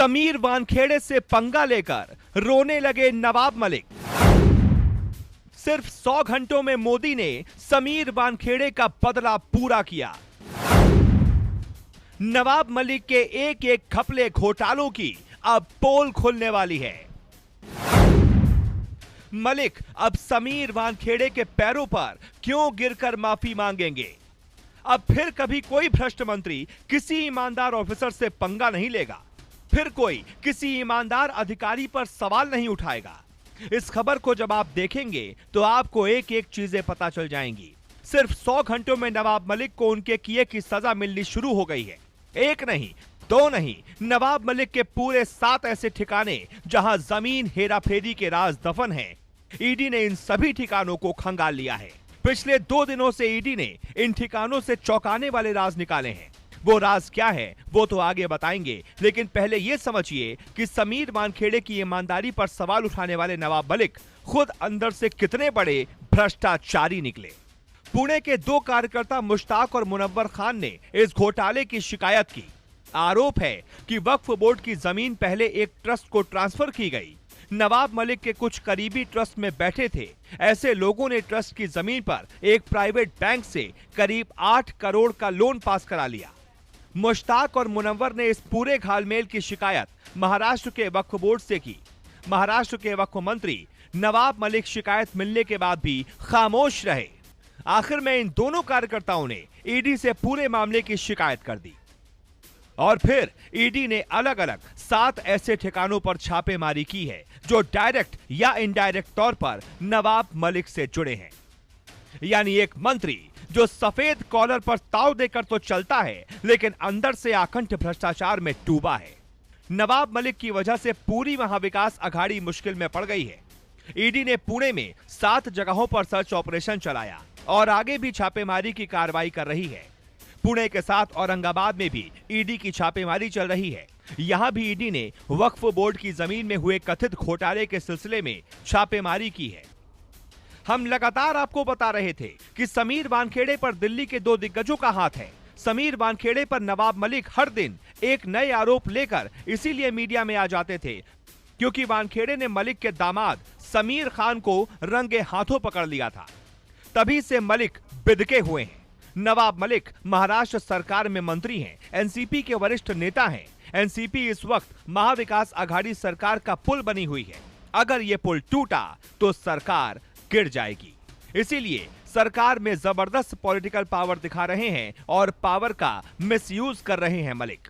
समीर वानखेड़े से पंगा लेकर रोने लगे नवाब मलिक। सिर्फ 100 घंटों में मोदी ने समीर वानखेड़े का बदला पूरा किया। नवाब मलिक के एक एक घपले घोटालों की अब पोल खुलने वाली है। मलिक अब समीर वानखेड़े के पैरों पर क्यों गिरकर माफी मांगेंगे? अब फिर कभी कोई भ्रष्ट मंत्री किसी ईमानदार ऑफिसर से पंगा नहीं लेगा, फिर कोई किसी ईमानदार अधिकारी पर सवाल नहीं उठाएगा। इस खबर को जब आप देखेंगे तो आपको एक एक चीजें पता चल जाएंगी। सिर्फ 100 घंटों में नवाब मलिक को उनके किए की सजा मिलनी शुरू हो गई है। एक नहीं, दो नहीं, नवाब मलिक के पूरे 7 ऐसे ठिकाने जहां जमीन हेराफेरी के राज दफन हैं। ईडी ने इन सभी ठिकानों को खंगाल लिया है। पिछले 2 दिनों से ईडी ने इन ठिकानों से चौंकाने वाले राज निकाले हैं। वो राज क्या है वो तो आगे बताएंगे, लेकिन पहले ये समझिए कि समीर वानखेड़े की ईमानदारी पर सवाल उठाने वाले नवाब मलिक खुद अंदर से कितने बड़े भ्रष्टाचारी निकले। पुणे के 2 कार्यकर्ता मुश्ताक और मुनव्वर खान ने इस घोटाले की शिकायत की। आरोप है कि वक्फ बोर्ड की जमीन पहले एक ट्रस्ट को ट्रांसफर की गई। नवाब मलिक के कुछ करीबी ट्रस्ट में बैठे थे। ऐसे लोगों ने ट्रस्ट की जमीन पर एक प्राइवेट बैंक से करीब 8 करोड़ का लोन पास करा लिया। मुश्ताक और मुनव्वर ने इस पूरे घालमेल की शिकायत महाराष्ट्र के वक्फ बोर्ड से की। महाराष्ट्र के वक्फ मंत्री नवाब मलिक शिकायत मिलने के बाद भी खामोश रहे। आखिर में इन दोनों कार्यकर्ताओं ने ईडी से पूरे मामले की शिकायत कर दी और फिर ईडी ने अलग अलग 7 ऐसे ठिकानों पर छापेमारी की है जो डायरेक्ट या इनडायरेक्ट तौर पर नवाब मलिक से जुड़े हैं। यानी एक मंत्री जो सफेद कॉलर पर ताव देकर तो चलता है, लेकिन अंदर से आकंठ भ्रष्टाचार में डूबा है। नवाब मलिक की वजह से पूरी महाविकास अघाड़ी मुश्किल में पड़ गई है। ईडी ने पुणे में 7 जगहों पर सर्च ऑपरेशन चलाया और आगे भी छापेमारी की कार्रवाई कर रही है। पुणे के साथ औरंगाबाद में भी ईडी की छापेमारी चल रही है। यहां भी ईडी ने वक्फ बोर्ड की जमीन में हुए कथित घोटाले के सिलसिले में छापेमारी की है। हम लगातार आपको बता रहे थे कि समीर वानखेड़े पर दिल्ली के 2 दिग्गजों का हाथ है। समीर वानखेड़े पर नवाब मलिक हर दिन एक नए आरोप लेकर इसीलिए मीडिया में आ जाते थे क्योंकि वानखेड़े ने मलिक के दामाद समीर खान को रंगे हाथों पकड़ लिया था। तभी से मलिक बिदके हुए हैं। नवाब मलिक महाराष्ट्र सरकार में मंत्री हैं, एनसीपी के वरिष्ठ नेता हैं। एनसीपी इस वक्त महाविकास अघाड़ी सरकार का पुल बनी हुई है। अगर ये पुल टूटा तो सरकार गिर जाएगी। इसीलिए सरकार में जबरदस्त पॉलिटिकल पावर दिखा रहे हैं और पावर का मिसयूज कर रहे हैं मलिक।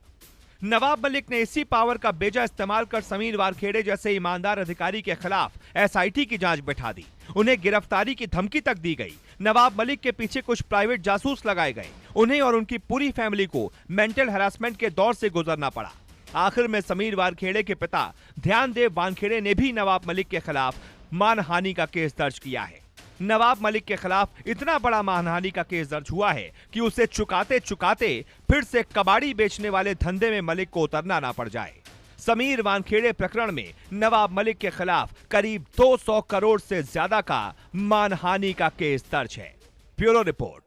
नवाब मलिक ने इसी पावर का बेजा इस्तेमाल कर समीर वानखेड़े जैसे ईमानदार अधिकारी के खिलाफ एसआईटी की जांच बैठा दी। उन्हें गिरफ्तारी की धमकी तक दी गई। नवाब मलिक के पीछे कुछ प्राइवेट जासूस लगाए गए। उन्हें और उनकी पूरी फैमिली को मेंटल हैरेसमेंट के दौर से गुजरना पड़ा। आखिर में समीर वानखेड़े के पिता ध्यानदेव वानखेड़े ने भी नवाब मलिक के खिलाफ मानहानि का केस दर्ज किया है। नवाब मलिक के खिलाफ इतना बड़ा मानहानि का केस दर्ज हुआ है कि उसे चुकाते चुकाते फिर से कबाड़ी बेचने वाले धंधे में मलिक को उतरना ना पड़ जाए। समीर वानखेड़े प्रकरण में नवाब मलिक के खिलाफ करीब 200 करोड़ से ज्यादा का मानहानि का केस दर्ज है। Bureau report.